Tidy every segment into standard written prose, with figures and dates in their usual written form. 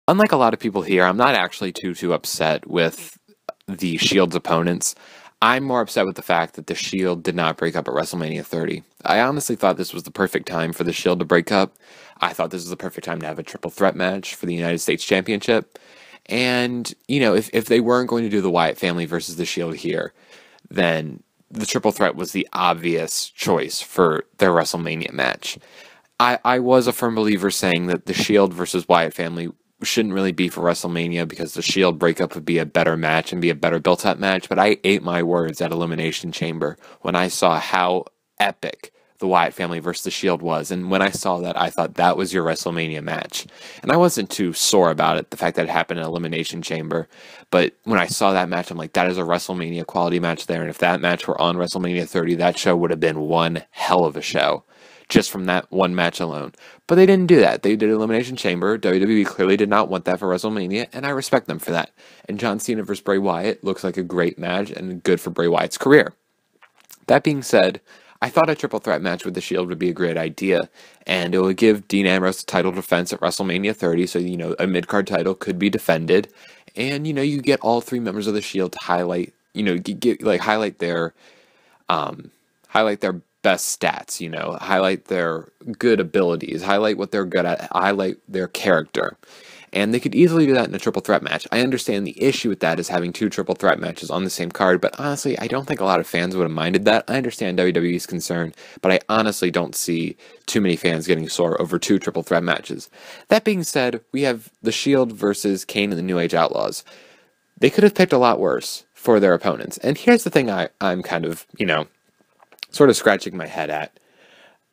Unlike a lot of people here, I'm not actually too upset with the Shield's opponents. I'm more upset with the fact that the Shield did not break up at WrestleMania 30. I honestly thought this was the perfect time for the Shield to break up. I thought this was the perfect time to have a triple threat match for the United States Championship. And, if they weren't going to do the Wyatt family versus the Shield here, then the triple threat was the obvious choice for their WrestleMania match. I was a firm believer saying that the Shield versus Wyatt family shouldn't really be for WrestleMania because the Shield breakup would be a better match and be a better built-up match, but I ate my words at Elimination Chamber when I saw how epic the Wyatt family versus the Shield was, and when I saw that, I thought that was your WrestleMania match. And I wasn't too sore about it, the fact that it happened in Elimination Chamber, but when I saw that match, I'm like, that is a WrestleMania quality match there, and if that match were on WrestleMania 30, that show would have been one hell of a show, just from that one match alone. But they didn't do that. They did Elimination Chamber. WWE clearly did not want that for WrestleMania, and I respect them for that. And John Cena versus Bray Wyatt looks like a great match and good for Bray Wyatt's career. That being said, I thought a triple threat match with the Shield would be a great idea, and it would give Dean Ambrose the title defense at WrestleMania 30, so, a mid-card title could be defended, and, you get all three members of the Shield to highlight, highlight their best stats, highlight their good abilities, highlight what they're good at, highlight their character. And they could easily do that in a triple threat match. I understand the issue with that is having two triple threat matches on the same card, but honestly, I don't think a lot of fans would have minded that. I understand WWE's concern, but I honestly don't see too many fans getting sore over two triple threat matches. That being said, we have the Shield versus Kane and the New Age Outlaws. They could have picked a lot worse for their opponents. And here's the thing I'm kind of, sort of scratching my head at.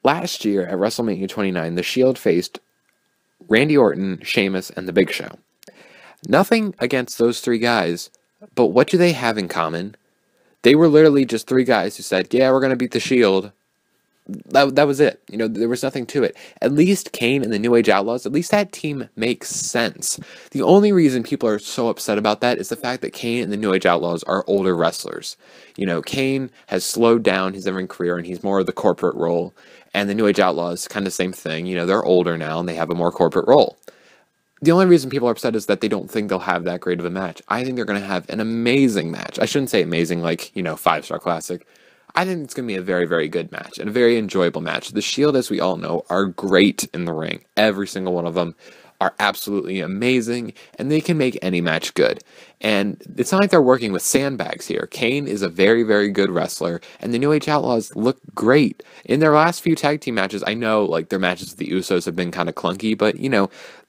Last year at WrestleMania 29, the Shield faced Randy Orton, Sheamus, and The Big Show. Nothing against those three guys, but what do they have in common? They were literally just three guys who said, yeah, we're going to beat the Shield. That was it. There was nothing to it. At least Kane and the New Age Outlaws, at least that team makes sense. The only reason people are so upset about that is the fact that Kane and the New Age Outlaws are older wrestlers. Kane has slowed down his in-ring career and he's more of the corporate role. And the New Age Outlaws, kind of the same thing. They're older now and they have a more corporate role. The only reason people are upset is that they don't think they'll have that great of a match. I think they're going to have an amazing match. I shouldn't say amazing like, 5-star classic. I think it's going to be a very, very good match and a very enjoyable match. The Shield, as we all know, are great in the ring. Every single one of them are absolutely amazing, and they can make any match good. And it's not like they're working with sandbags here. Kane is a very, very good wrestler, and the New Age Outlaws look great. In their last few tag team matches, I know their matches with the Usos have been kind of clunky, but,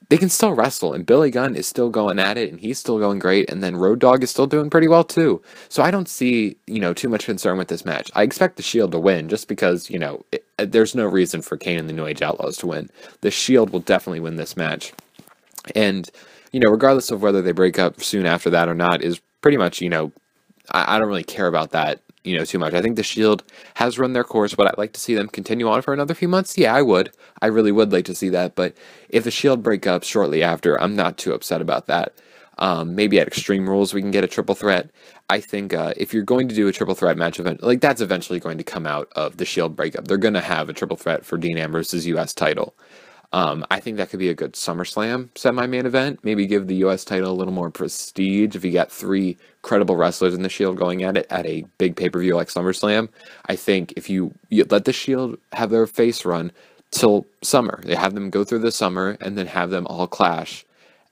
they can still wrestle, and Billy Gunn is still going at it, and he's still going great, and then Road Dogg is still doing pretty well, too. So I don't see, too much concern with this match. I expect the Shield to win, just because, there's no reason for Kane and the New Age Outlaws to win. The Shield will definitely win this match. And, regardless of whether they break up soon after that or not, is pretty much, I don't really care about that, too much. I think the Shield has run their course, but I'd like to see them continue on for another few months. Yeah, I would. I really would like to see that, but if the Shield break up shortly after, I'm not too upset about that. Maybe at Extreme Rules we can get a triple threat. I think if you're going to do a triple threat match event, that's eventually going to come out of the Shield breakup. They're going to have a triple threat for Dean Ambrose's U.S. title. I think that could be a good SummerSlam semi-main event. Maybe give the U.S. title a little more prestige if you got three credible wrestlers in the Shield going at it at a big pay-per-view like SummerSlam. I think if you let the Shield have their face run till summer, they have them go through the summer and then have them all clash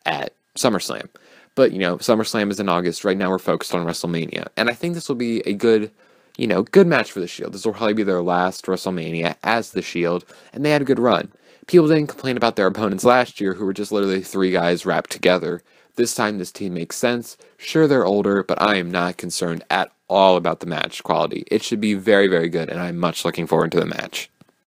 at SummerSlam. But, SummerSlam is in August. Right now we're focused on WrestleMania. And I think this will be a good match for the Shield. This will probably be their last WrestleMania as the Shield, and they had a good run. People didn't complain about their opponents last year who were just literally three guys wrapped together. This time this team makes sense. Sure, they're older, but I am not concerned at all about the match quality. It should be very, very good, and I'm much looking forward to the match.